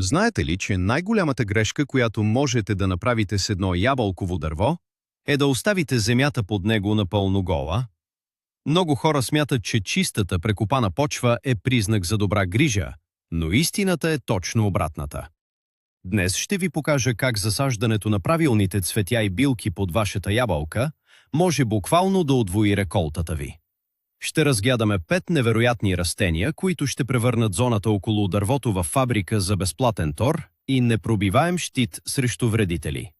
Знаете ли, че най-голямата грешка, която можете да направите с едно ябълково дърво, е да оставите земята под него напълно гола? Много хора смятат, че чистата прекопана почва е признак за добра грижа, но истината е точно обратната. Днес ще ви покажа как засаждането на правилните цветя и билки под вашата ябълка може буквално да удвои реколтата ви. Ще разгледаме 5 невероятни растения, които ще превърнат зоната около дървото в фабрика за безплатен тор и непробиваем щит срещу вредители.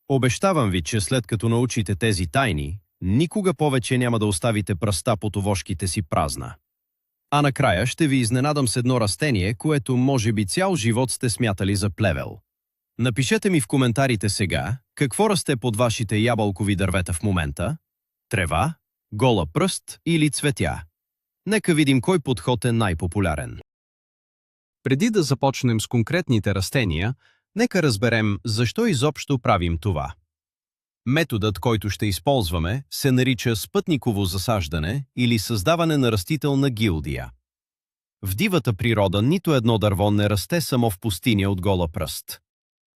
Обещавам ви, че след като научите тези тайни, никога повече няма да оставите пръста под овошките си празна. А накрая ще ви изненадам с едно растение, което може би цял живот сте смятали за плевел. Напишете ми в коментарите сега, какво расте под вашите ябълкови дървета в момента? Трева, гола пръст или цветя? Нека видим кой подход е най-популярен. Преди да започнем с конкретните растения, нека разберем защо изобщо правим това. Методът, който ще използваме, се нарича спътниково засаждане или създаване на растителна гилдия. В дивата природа нито едно дърво не расте само в пустиня от гола пръст.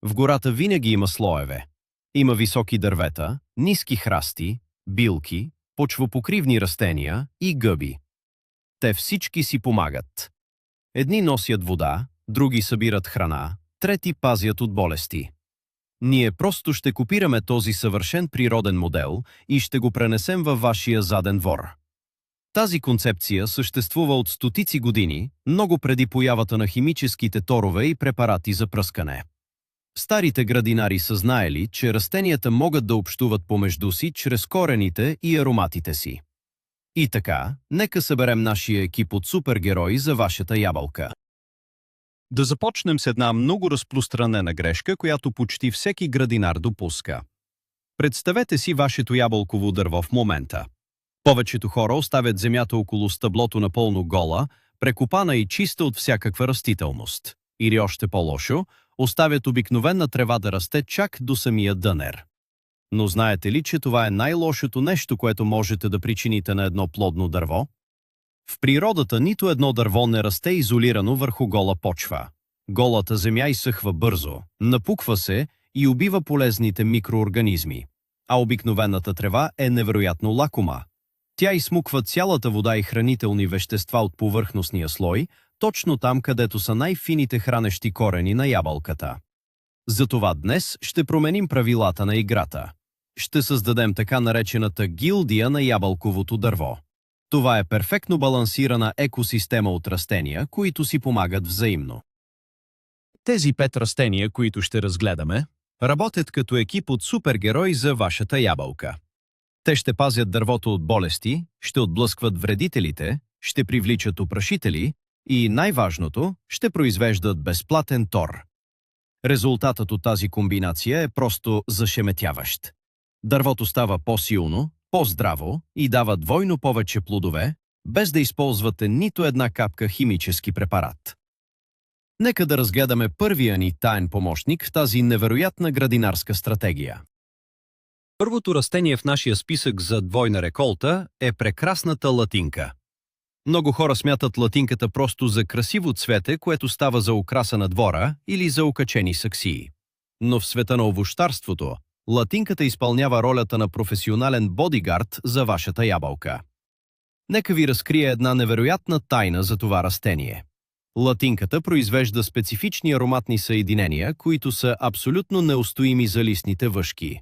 В гората винаги има слоеве. Има високи дървета, ниски храсти, билки, почвопокривни растения и гъби. Те всички си помагат. Едни носят вода, други събират храна, трети пазят от болести. Ние просто ще копираме този съвършен природен модел и ще го пренесем във вашия заден двор. Тази концепция съществува от стотици години, много преди появата на химическите торове и препарати за пръскане. Старите градинари са знаели, че растенията могат да общуват помежду си чрез корените и ароматите си. И така, нека съберем нашия екип от супергерои за вашата ябълка. Да започнем с една много разпространена грешка, която почти всеки градинар допуска. Представете си вашето ябълково дърво в момента. Повечето хора оставят земята около стъблото напълно гола, прекопана и чиста от всякаква растителност. Или още по-лошо, оставят обикновена трева да расте чак до самия дънер. Но знаете ли, че това е най-лошото нещо, което можете да причините на едно плодно дърво? В природата нито едно дърво не расте изолирано върху гола почва. Голата земя изсъхва бързо, напуква се и убива полезните микроорганизми. А обикновената трева е невероятно лакома. Тя изсмуква цялата вода и хранителни вещества от повърхностния слой, точно там, където са най-фините хранещи корени на ябълката. Затова днес ще променим правилата на играта. Ще създадем така наречената гилдия на ябълковото дърво. Това е перфектно балансирана екосистема от растения, които си помагат взаимно. Тези 5 растения, които ще разгледаме, работят като екип от супергерои за вашата ябълка. Те ще пазят дървото от болести, ще отблъскват вредителите, ще привличат опрашители и, най-важното, ще произвеждат безплатен тор. Резултатът от тази комбинация е просто зашеметяващ. Дървото става по-силно, по-здраво и дава двойно повече плодове, без да използвате нито една капка химически препарат. Нека да разгледаме първия ни таен помощник в тази невероятна градинарска стратегия. Първото растение в нашия списък за двойна реколта е прекрасната латинка. Много хора смятат латинката просто за красиво цвете, което става за украса на двора или за окачени саксии. Но в света на овощарството, латинката изпълнява ролята на професионален бодигард за вашата ябълка. Нека ви разкрия една невероятна тайна за това растение. Латинката произвежда специфични ароматни съединения, които са абсолютно неустоими за листните въшки.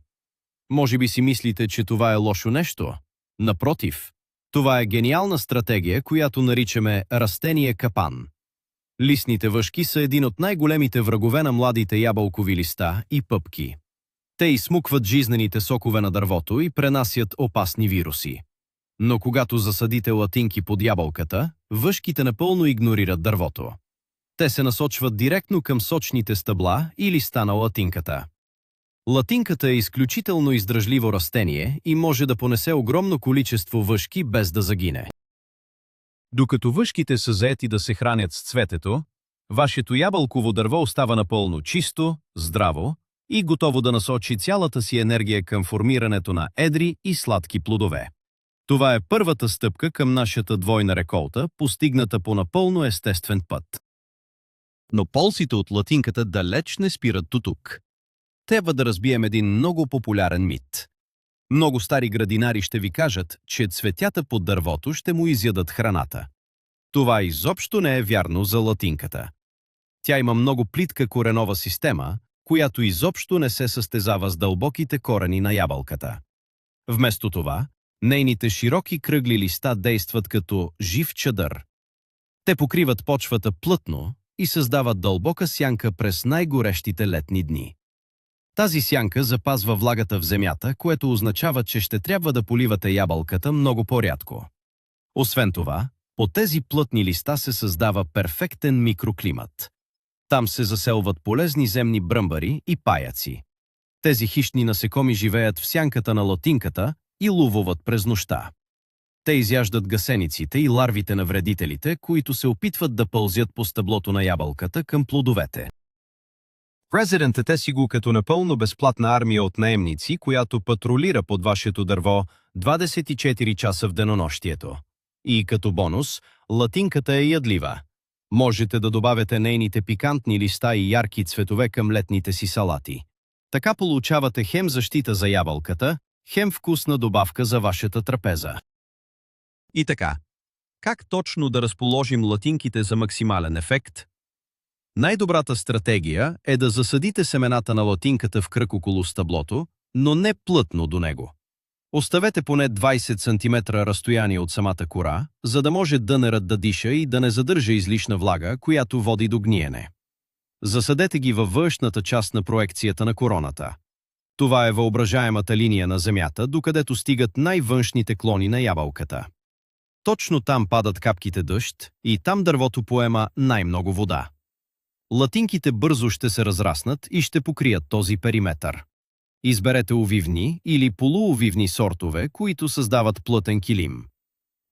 Може би си мислите, че това е лошо нещо? Напротив, това е гениална стратегия, която наричаме растение капан. Листните въшки са един от най-големите врагове на младите ябълкови листа и пъпки. Те изсмукват жизнените сокове на дървото и пренасят опасни вируси. Но когато засадите латинки под ябълката, въшките напълно игнорират дървото. Те се насочват директно към сочните стъбла и листа на латинката. Латинката е изключително издръжливо растение и може да понесе огромно количество въшки без да загине. Докато въшките са заети да се хранят с цветето, вашето ябълково дърво остава напълно чисто, здраво и готово да насочи цялата си енергия към формирането на едри и сладки плодове. Това е първата стъпка към нашата двойна реколта, постигната по напълно естествен път. Но ползите от латинката далеч не спират дотук. Трябва да разбием един много популярен мит. Много стари градинари ще ви кажат, че цветята под дървото ще му изядат храната. Това изобщо не е вярно за латинката. Тя има много плитка коренова система, която изобщо не се състезава с дълбоките корени на ябълката. Вместо това, нейните широки кръгли листа действат като жив чадър. Те покриват почвата плътно и създават дълбока сянка през най-горещите летни дни. Тази сянка запазва влагата в земята, което означава, че ще трябва да поливате ябълката много по-рядко. Освен това, по тези плътни листа се създава перфектен микроклимат. Там се заселват полезни земни бръмбари и паяци. Тези хищни насекоми живеят в сянката на латинката и ловуват през нощта. Те изяждат гасениците и ларвите на вредителите, които се опитват да пълзят по стъблото на ябълката към плодовете. Президентът си го като напълно безплатна армия от наемници, която патрулира под вашето дърво 24 часа в денонощието. И като бонус, латинката е ядлива. Можете да добавяте нейните пикантни листа и ярки цветове към летните си салати. Така получавате хем защита за ябълката, хем вкусна добавка за вашата трапеза. И така, как точно да разположим латинките за максимален ефект? Най-добрата стратегия е да засадите семената на латинката в кръг около стъблото, но не плътно до него. Оставете поне 20 см разстояние от самата кора, за да може дънерът да диша и да не задържа излишна влага, която води до гниене. Засадете ги във външната част на проекцията на короната. Това е въображаемата линия на земята, докъдето стигат най-външните клони на ябълката. Точно там падат капките дъжд и там дървото поема най-много вода. Латинките бързо ще се разраснат и ще покрият този периметър. Изберете увивни или полуувивни сортове, които създават плътен килим.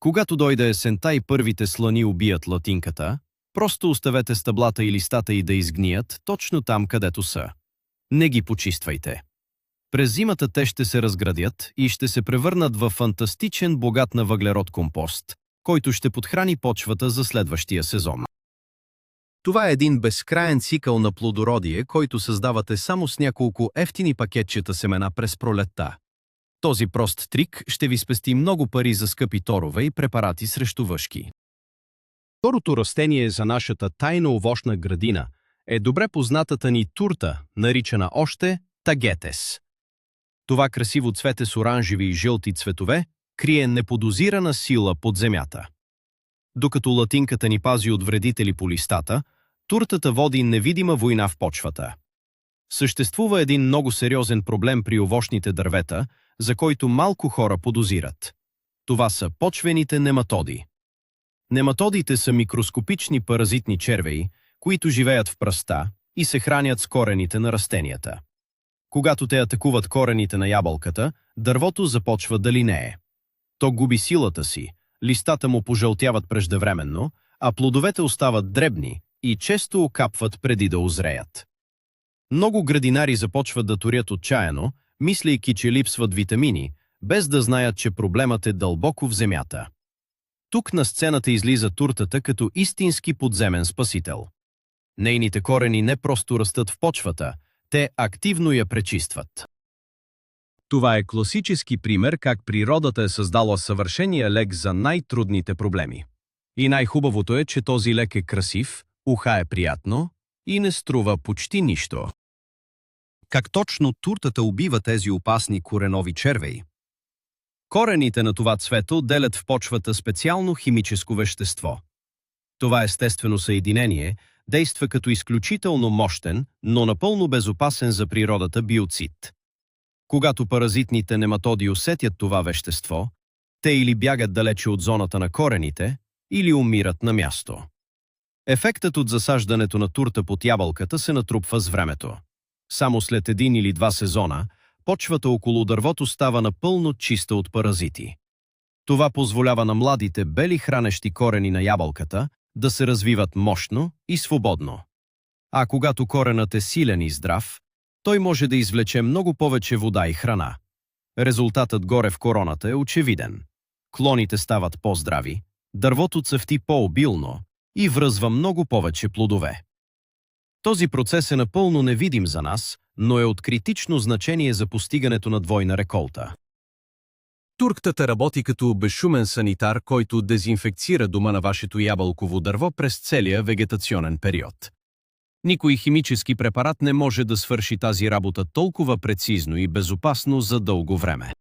Когато дойде есента и първите слани убият латинката, просто оставете стъблата и листата й да изгният точно там, където са. Не ги почиствайте. През зимата те ще се разградят и ще се превърнат в фантастичен богат на въглерод компост, който ще подхрани почвата за следващия сезон. Това е един безкраен цикъл на плодородие, който създавате само с няколко ефтини пакетчета семена през пролетта. Този прост трик ще ви спести много пари за скъпи торове и препарати срещу въшки. Второто растение за нашата тайна овощна градина е добре познатата ни турта, наричана още тагетес. Това красиво цвете с оранжеви и жълти цветове крие неподозирана сила под земята. Докато латинката ни пази от вредители по листата, туртата води невидима война в почвата. Съществува един много сериозен проблем при овощните дървета, за който малко хора подозират. Това са почвените нематоди. Нематодите са микроскопични паразитни червеи, които живеят в пръста и се хранят с корените на растенията. Когато те атакуват корените на ябълката, дървото започва да линее. То губи силата си, листата му пожълтяват преждевременно, а плодовете остават дребни и често окапват преди да озреят. Много градинари започват да турят отчаяно, мислейки, че липсват витамини, без да знаят, че проблемът е дълбоко в земята. Тук на сцената излиза туртата като истински подземен спасител. Нейните корени не просто растат в почвата, те активно я пречистват. Това е класически пример как природата е създала съвършения лек за най-трудните проблеми. И най-хубавото е, че този лек е красив, уха е приятно и не струва почти нищо. Как точно туртата убива тези опасни коренови червеи? Корените на това цвете отделят в почвата специално химическо вещество. Това естествено съединение действа като изключително мощен, но напълно безопасен за природата биоцид. Когато паразитните нематоди усетят това вещество, те или бягат далече от зоната на корените, или умират на място. Ефектът от засаждането на турта под ябълката се натрупва с времето. Само след 1 или 2 сезона, почвата около дървото става напълно чиста от паразити. Това позволява на младите бели хранещи корени на ябълката да се развиват мощно и свободно. А когато коренът е силен и здрав, той може да извлече много повече вода и храна. Резултатът горе в короната е очевиден. Клоните стават по-здрави, дървото цъфти по-обилно и връзва много повече плодове. Този процес е напълно невидим за нас, но е от критично значение за постигането на двойна реколта. Турктата работи като безшумен санитар, който дезинфекцира дома на вашето ябълково дърво през целия вегетационен период. Никой химически препарат не може да свърши тази работа толкова прецизно и безопасно за дълго време.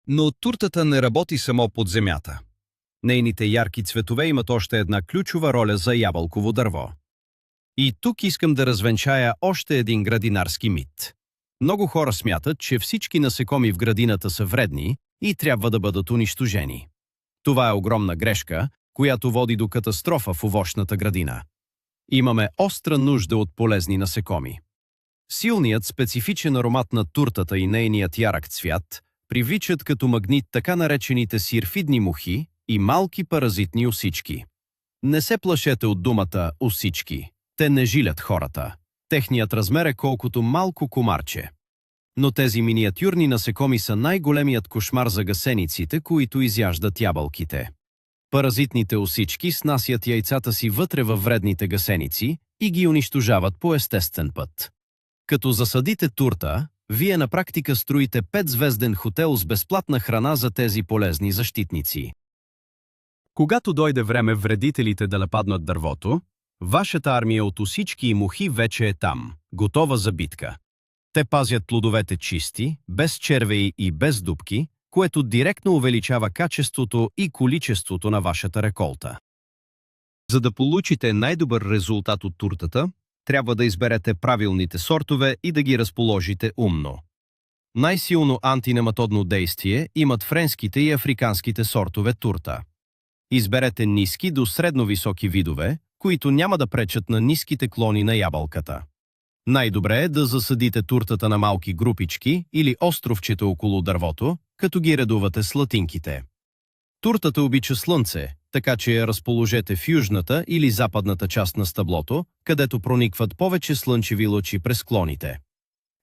Но туртата не работи само под земята. Нейните ярки цветове имат още една ключова роля за ябълково дърво. И тук искам да развенчая още един градинарски мит. Много хора смятат, че всички насекоми в градината са вредни и трябва да бъдат унищожени. Това е огромна грешка, която води до катастрофа в овощната градина. Имаме остра нужда от полезни насекоми. Силният специфичен аромат на туртата и нейният ярък цвят привличат като магнит така наречените сирфидни мухи и малки паразитни усички. Не се плашете от думата усички. Те не жилят хората. Техният размер е колкото малко комарче. Но тези миниатюрни насекоми са най-големият кошмар за гасениците, които изяждат ябълките. Паразитните усички снасят яйцата си вътре във вредните гасеници и ги унищожават по естествен път. Като засадите турта, вие на практика строите 5-звезден хотел с безплатна храна за тези полезни защитници. Когато дойде време вредителите да нападнат дървото, вашата армия от усички и мухи вече е там, готова за битка. Те пазят плодовете чисти, без червеи и без дупки, което директно увеличава качеството и количеството на вашата реколта. За да получите най-добър резултат от туртата, трябва да изберете правилните сортове и да ги разположите умно. Най-силно антинематодно действие имат френските и африканските сортове турта. Изберете ниски до средно-високи видове, които няма да пречат на ниските клони на ябълката. Най-добре е да засадите туртата на малки групички или островчета около дървото, като ги редувате с латинките. Туртата обича слънце, така че я разположете в южната или западната част на стъблото, където проникват повече слънчеви лъчи през клоните.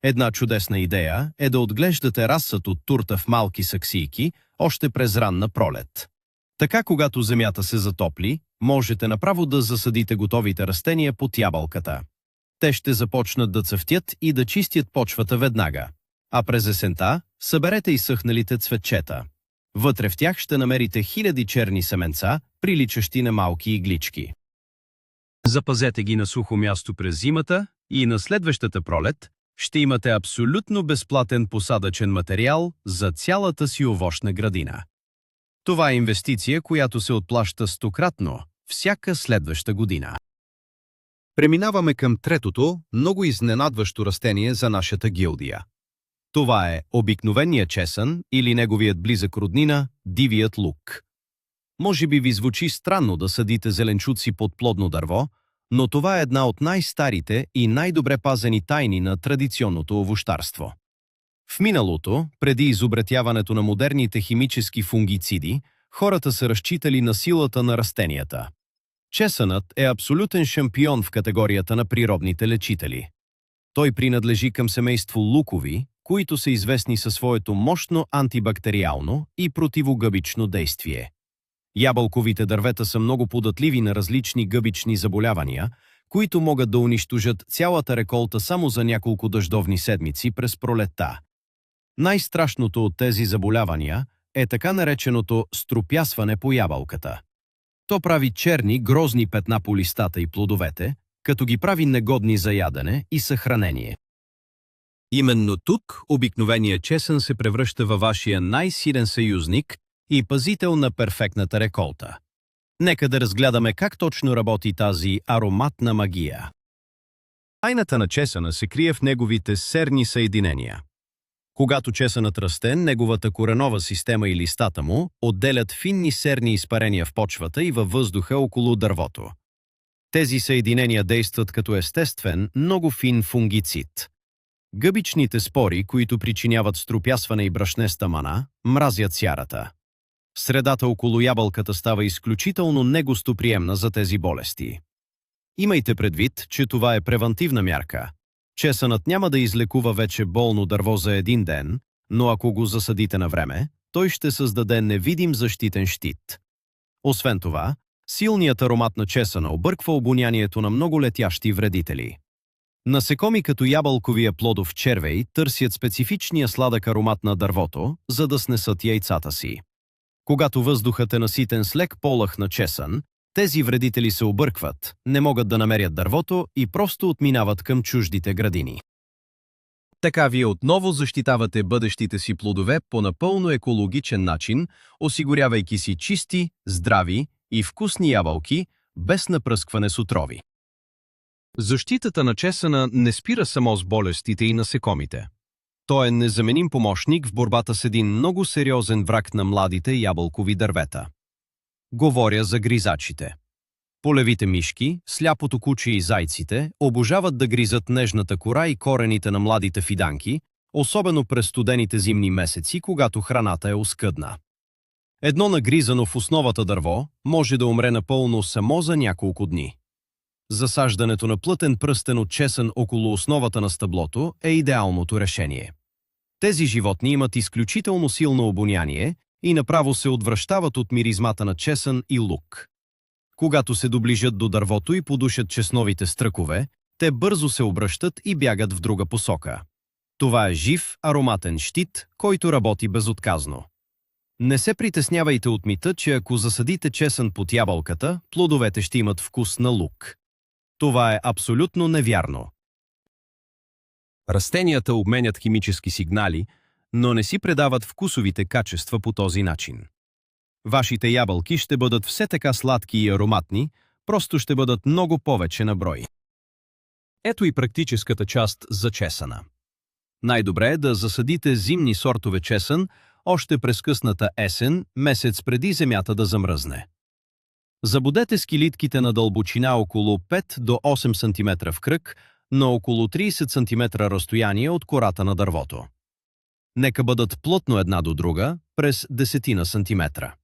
Една чудесна идея е да отглеждате разсад от турта в малки саксийки още през ранна пролет. Така, когато земята се затопли, можете направо да засадите готовите растения под ябълката. Те ще започнат да цъфтят и да чистят почвата веднага. А през есента съберете изсъхналите цветчета. Вътре в тях ще намерите хиляди черни семенца, приличащи на малки иглички. Запазете ги на сухо място през зимата и на следващата пролет ще имате абсолютно безплатен посадъчен материал за цялата си овощна градина. Това е инвестиция, която се отплаща стократно всяка следваща година. Преминаваме към третото, много изненадващо растение за нашата гилдия. Това е обикновеният чесън или неговият близък роднина – дивият лук. Може би ви звучи странно да садите зеленчуци под плодно дърво, но това е една от най-старите и най-добре пазени тайни на традиционното овощарство. В миналото, преди изобретяването на модерните химически фунгициди, хората са разчитали на силата на растенията. Чесънът е абсолютен шампион в категорията на природните лечители. Той принадлежи към семейство лукови, които са известни със своето мощно антибактериално и противогъбично действие. Ябълковите дървета са много податливи на различни гъбични заболявания, които могат да унищожат цялата реколта само за няколко дъждовни седмици през пролетта. Най-страшното от тези заболявания е така нареченото струпясване по ябълката. То прави черни, грозни петна по листата и плодовете, като ги прави негодни за ядене и съхранение. Именно тук обикновеният чесън се превръща във вашия най-силен съюзник и пазител на перфектната реколта. Нека да разгледаме как точно работи тази ароматна магия. Тайната на чесъна се крие в неговите серни съединения. Когато чесънът расте, неговата коренова система и листата му отделят финни серни изпарения в почвата и във въздуха около дървото. Тези съединения действат като естествен, много фин фунгицид. Гъбичните спори, които причиняват струпясване и брашнеста мана, мразят сярата. Средата около ябълката става изключително негостоприемна за тези болести. Имайте предвид, че това е превантивна мярка. Чесънът няма да излекува вече болно дърво за един ден, но ако го засадите на време, той ще създаде невидим защитен щит. Освен това, Силният аромат на чесъна обърква обонянието на много летящи вредители. Насекоми като ябълковия плодов червей търсят специфичния сладък аромат на дървото, за да снесат яйцата си. Когато въздухът е наситен с лек полъх на чесън, тези вредители се объркват, не могат да намерят дървото и просто отминават към чуждите градини. Така вие отново защитавате бъдещите си плодове по напълно екологичен начин, осигурявайки си чисти, здрави и вкусни ябълки, без напръскване с отрови. Защитата на чесъна не спира само с болестите и насекомите. Той е незаменим помощник в борбата с един много сериозен враг на младите ябълкови дървета. Говоря за гризачите. Полевите мишки, сляпото куче и зайците обожават да гризат нежната кора и корените на младите фиданки, особено през студените зимни месеци, когато храната е оскъдна. Едно нагризано в основата дърво може да умре напълно само за няколко дни. Засаждането на плътен пръстен от чесън около основата на стъблото е идеалното решение. Тези животни имат изключително силно обоняние и направо се отвръщават от миризмата на чесън и лук. Когато се доближат до дървото и подушат чесновите стръкове, те бързо се обръщат и бягат в друга посока. Това е жив, ароматен щит, който работи безотказно. Не се притеснявайте от мита, че ако засадите чесън под ябълката, плодовете ще имат вкус на лук. Това е абсолютно невярно. Растенията обменят химически сигнали, но не си предават вкусовите качества по този начин. Вашите ябълки ще бъдат все така сладки и ароматни, просто ще бъдат много повече на брой. Ето и практическата част за чесъна. Най-добре е да засадите зимни сортове чесън още през късната есен, месец преди земята да замръзне. Забудете скилитките на дълбочина около 5 до 8 см в кръг, на около 30 см разстояние от кората на дървото. Нека бъдат плътно една до друга, през 10 сантиметра.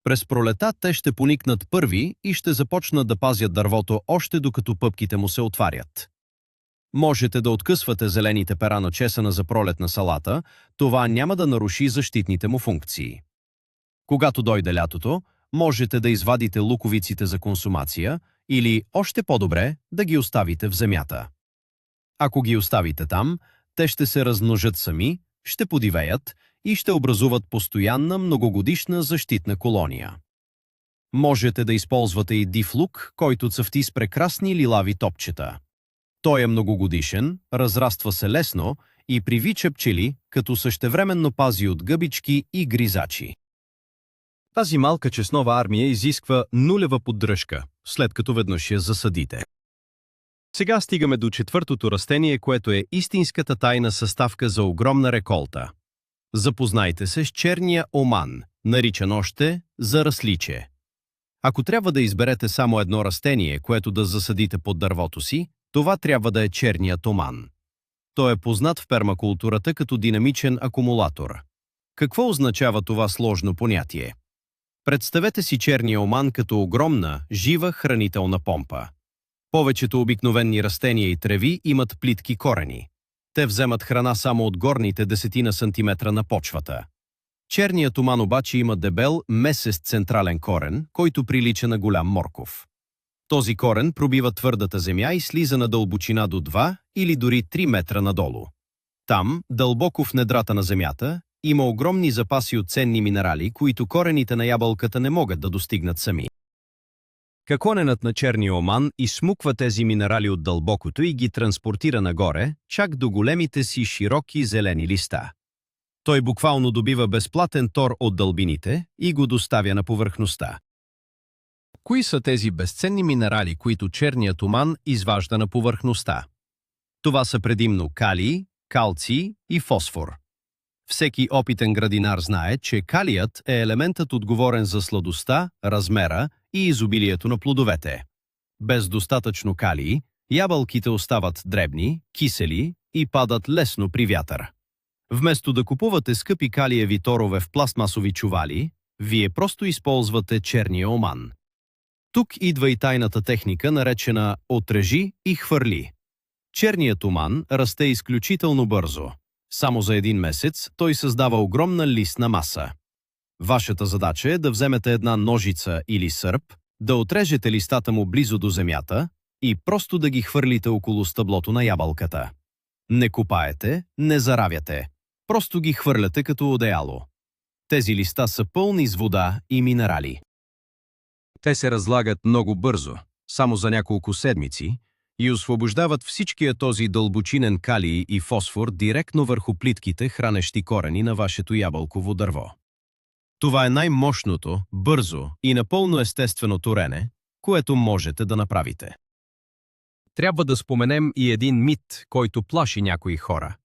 През пролета те ще поникнат първи и ще започнат да пазят дървото още докато пъпките му се отварят. Можете да откъсвате зелените пера на чесъна за пролетна салата, това няма да наруши защитните му функции. Когато дойде лятото, можете да извадите луковиците за консумация или, още по-добре, да ги оставите в земята. Ако ги оставите там, те ще се размножат сами, ще подивеят и ще образуват постоянна многогодишна защитна колония. Можете да използвате и див лук, който цъфти с прекрасни лилави топчета. Той е многогодишен, разраства се лесно и привича пчели, като същевременно пази от гъбички и гризачи. Тази малка чеснова армия изисква нулева поддръжка, след като веднъж я засадите. Сега стигаме до четвъртото растение, което е истинската тайна съставка за огромна реколта. Запознайте се с черния оман, наричан още зарасличе. Ако трябва да изберете само едно растение, което да засадите под дървото си, това трябва да е черният оман. Той е познат в пермакултурата като динамичен акумулатор. Какво означава това сложно понятие? Представете си черния оман като огромна, жива хранителна помпа. Повечето обикновени растения и треви имат плитки корени. Те вземат храна само от горните 10 сантиметра на почвата. Черният оман обаче има дебел, месест централен корен, който прилича на голям морков. Този корен пробива твърдата земя и слиза на дълбочина до 2 или дори 3 метра надолу. Там, дълбоко в недрата на земята, има огромни запаси от ценни минерали, които корените на ябълката не могат да достигнат сами. Каконенът на черния оман изсмуква тези минерали от дълбокото и ги транспортира нагоре, чак до големите си широки зелени листа. Той буквално добива безплатен тор от дълбините и го доставя на повърхността. Кои са тези безценни минерали, които черният оман изважда на повърхността? Това са предимно калий, калций и фосфор. Всеки опитен градинар знае, че калият е елементът отговорен за сладостта, размера и изобилието на плодовете. Без достатъчно калий, ябълките остават дребни, кисели и падат лесно при вятър. Вместо да купувате скъпи калиеви торове в пластмасови чували, вие просто използвате черния оман. Тук идва и тайната техника, наречена «отрежи и хвърли». Черният оман расте изключително бързо. Само за един месец той създава огромна листна маса. Вашата задача е да вземете една ножица или сърп, да отрежете листата му близо до земята и просто да ги хвърлите около стъблото на ябълката. Не копаете, не заравяте. Просто ги хвърляте като одеяло. Тези листа са пълни с вода и минерали. Те се разлагат много бързо, само за няколко седмици, и освобождават всичкия този дълбочинен калий и фосфор директно върху плитките, хранещи корени на вашето ябълково дърво. Това е най-мощното, бързо и напълно естествено торене, което можете да направите. Трябва да споменем и един мит, който плаши някои хора.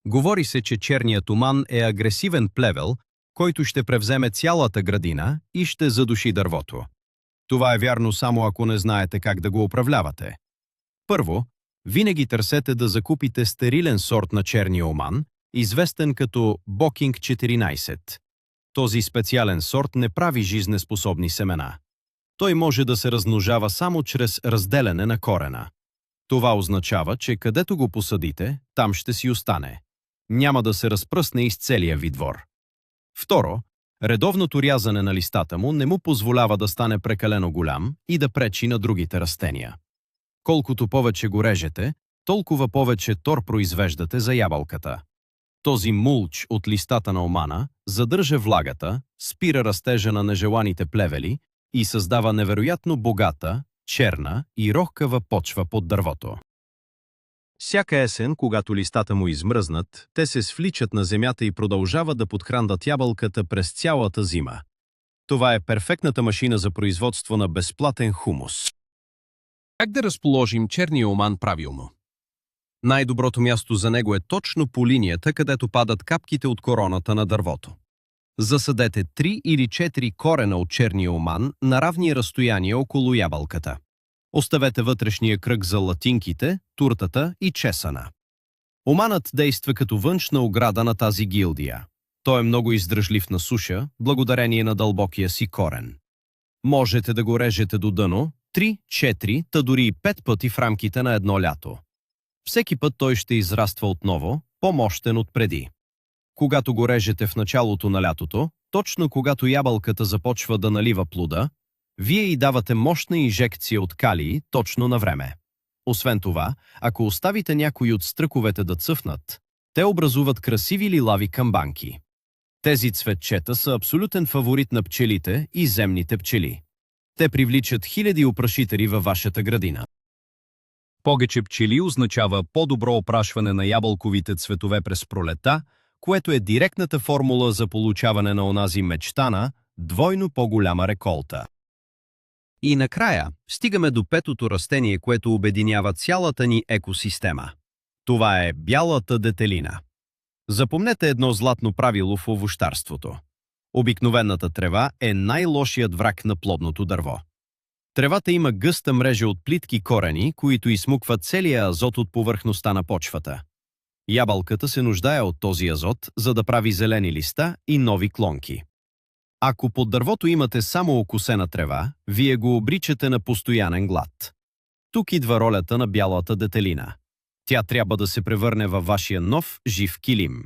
Говори се, че черният туман е агресивен плевел, който ще превземе цялата градина и ще задуши дървото. Това е вярно само ако не знаете как да го управлявате. Първо, винаги търсете да закупите стерилен сорт на черния оман, известен като Бокинг 14. Този специален сорт не прави жизнеспособни семена. Той може да се размножава само чрез разделяне на корена. Това означава, че където го посадите, там ще си остане. Няма да се разпръсне из целия ви двор. Второ, редовното рязане на листата му не му позволява да стане прекалено голям и да пречи на другите растения. Колкото повече го режете, толкова повече тор произвеждате за ябълката. Този мулч от листата на омана задържа влагата, спира растежа на нежеланите плевели и създава невероятно богата, черна и рохкава почва под дървото. Всяка есен, когато листата му измръзнат, те се свличат на земята и продължават да подхранват ябълката през цялата зима. Това е перфектната машина за производство на безплатен хумус. Как да разположим черния оман правилно? Най-доброто място за него е точно по линията, където падат капките от короната на дървото. Засадете 3 или 4 корена от черния оман на равни разстояния около ябълката. Оставете вътрешния кръг за латинките, туртата и чесана. Оманът действа като външна ограда на тази гилдия. Той е много издръжлив на суша, благодарение на дълбокия си корен. Можете да го режете до дъно 3, 4, та дори и 5 пъти в рамките на едно лято. Всеки път той ще израства отново, по-мощен от преди. Когато го режете в началото на лятото, точно когато ябълката започва да налива плода, вие й давате мощна инжекция от калий точно на време. Освен това, ако оставите някои от стръковете да цъфнат, те образуват красиви лилави камбанки. Тези цветчета са абсолютен фаворит на пчелите и земните пчели. Те привличат хиляди опрашители във вашата градина. Повече пчели означава по-добро опрашване на ябълковите цветове през пролета, което е директната формула за получаване на онази мечтана, двойно по-голяма реколта. И накрая стигаме до петото растение, което обединява цялата ни екосистема. Това е бялата детелина. Запомнете едно златно правило в овощарството. Обикновената трева е най-лошият враг на плодното дърво. Тревата има гъста мрежа от плитки корени, които изсмукват целия азот от повърхността на почвата. Ябълката се нуждае от този азот, за да прави зелени листа и нови клонки. Ако под дървото имате само окосена трева, вие го обричате на постоянен глад. Тук идва ролята на бялата детелина. Тя трябва да се превърне във вашия нов, жив килим.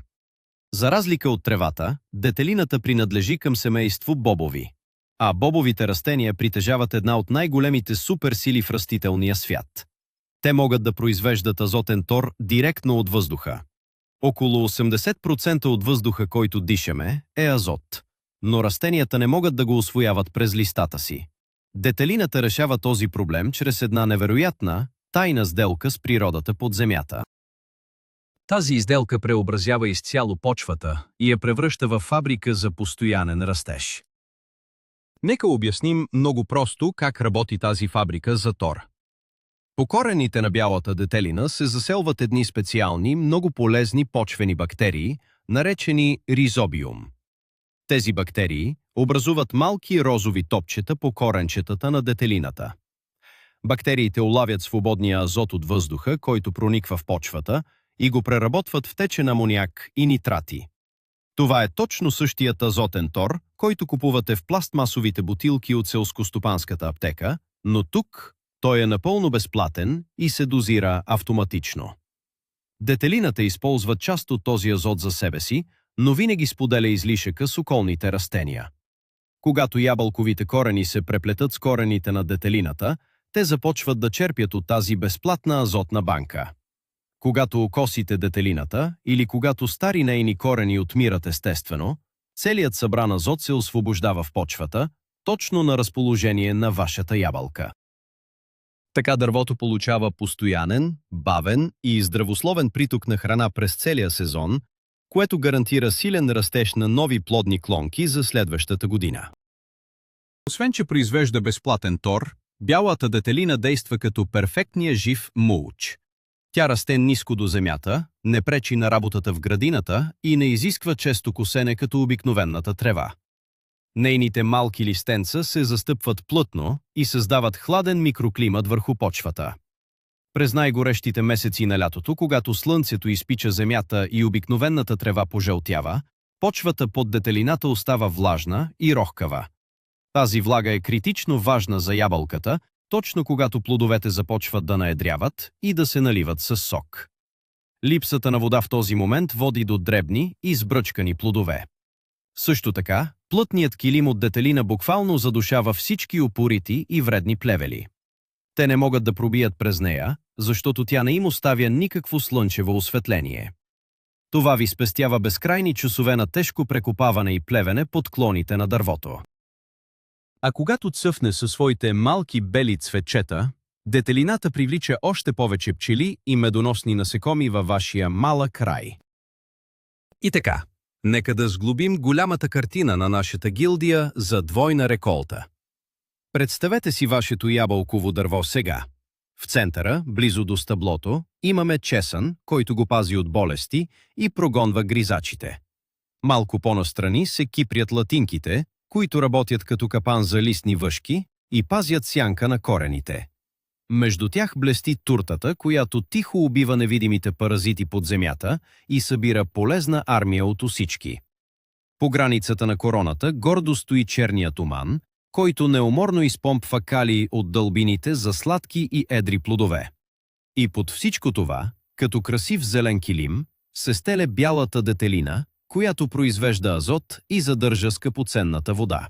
За разлика от тревата, детелината принадлежи към семейство бобови. А бобовите растения притежават една от най-големите суперсили в растителния свят. Те могат да произвеждат азотен тор директно от въздуха. Около 80% от въздуха, който дишаме, е азот. Но растенията не могат да го усвояват през листата си. Детелината решава този проблем чрез една невероятна, тайна сделка с природата под земята. Тази изделка преобразява изцяло почвата и я превръща в фабрика за постоянен растеж. Нека обясним много просто как работи тази фабрика за тор. По корените на бялата детелина се заселват едни специални, много полезни почвени бактерии, наречени ризобиум. Тези бактерии образуват малки розови топчета по коренчетата на детелината. Бактериите улавят свободния азот от въздуха, който прониква в почвата, и го преработват в течен амоняк и нитрати. Това е точно същият азотен тор, който купувате в пластмасовите бутилки от селскостопанската аптека, но тук той е напълно безплатен и се дозира автоматично. Детелината използва част от този азот за себе си, но винаги споделя излишъка с околните растения. Когато ябълковите корени се преплетат с корените на детелината, те започват да черпят от тази безплатна азотна банка. Когато окосите детелината или когато стари нейни корени отмират естествено, целият събран азот се освобождава в почвата, точно на разположение на вашата ябълка. Така дървото получава постоянен, бавен и здравословен приток на храна през целия сезон, което гарантира силен растеж на нови плодни клонки за следващата година. Освен че произвежда безплатен тор, бялата детелина действа като перфектния жив мулч. Тя расте ниско до земята, не пречи на работата в градината и не изисква често косене като обикновената трева. Нейните малки листенца се застъпват плътно и създават хладен микроклимат върху почвата. През най-горещите месеци на лятото, когато слънцето изпича земята и обикновената трева пожълтява, почвата под детелината остава влажна и рохкава. Тази влага е критично важна за ябълката, точно когато плодовете започват да наедряват и да се наливат със сок. Липсата на вода в този момент води до дребни и сбръчкани плодове. Също така, плътният килим от детелина буквално задушава всички упорити и вредни плевели. Те не могат да пробият през нея, защото тя не им оставя никакво слънчево осветление. Това ви спестява безкрайни часове на тежко прекопаване и плевене под клоните на дървото. А когато цъфне със своите малки бели цветчета, детелината привлича още повече пчели и медоносни насекоми във вашия малък край. И така, нека да сглобим голямата картина на нашата гилдия за двойна реколта. Представете си вашето ябълково дърво сега. В центъра, близо до стъблото, имаме чесън, който го пази от болести и прогонва гризачите. Малко по-настрани се кипрят латинките, които работят като капан за листни въшки и пазят сянка на корените. Между тях блести туртата, която тихо убива невидимите паразити под земята и събира полезна армия от усички. По границата на короната гордо стои черният туман, който неуморно изпомпва калий от дълбините за сладки и едри плодове. И под всичко това, като красив зелен килим, се стеле бялата детелина, която произвежда азот и задържа скъпоценната вода.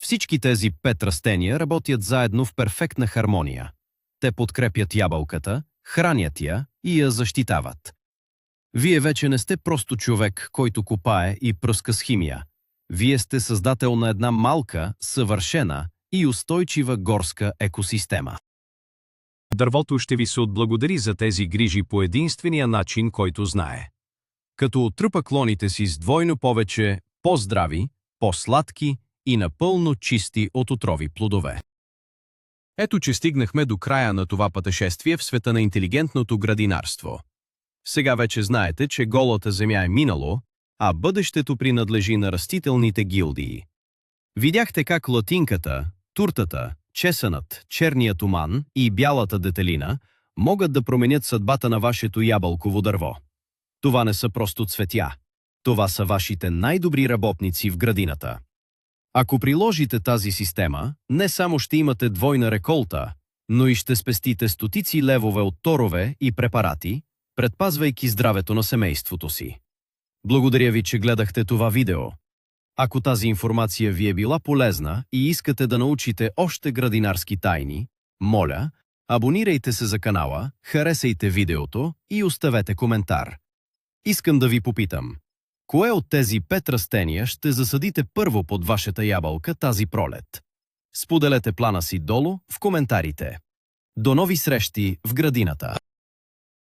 Всички тези 5 растения работят заедно в перфектна хармония. Те подкрепят ябълката, хранят я и я защитават. Вие вече не сте просто човек, който копае и пръска с химия. Вие сте създател на една малка, съвършена и устойчива горска екосистема. Дървото ще ви се отблагодари за тези грижи по единствения начин, който знае. Като оттрупа клоните си с двойно повече, по-здрави, по-сладки и напълно чисти от отрови плодове. Ето, че стигнахме до края на това пътешествие в света на интелигентното градинарство. Сега вече знаете, че голата земя е минало, а бъдещето принадлежи на растителните гилдии. Видяхте как латинката, туртата, чесънът, черният туман и бялата детелина могат да променят съдбата на вашето ябълково дърво. Това не са просто цветя. Това са вашите най-добри работници в градината. Ако приложите тази система, не само ще имате двойна реколта, но и ще спестите стотици левове от торове и препарати, предпазвайки здравето на семейството си. Благодаря ви, че гледахте това видео. Ако тази информация ви е била полезна и искате да научите още градинарски тайни, моля, абонирайте се за канала, харесайте видеото и оставете коментар. Искам да ви попитам, кое от тези 5 растения ще засадите първо под вашата ябълка тази пролет? Споделете плана си долу в коментарите. До нови срещи в градината!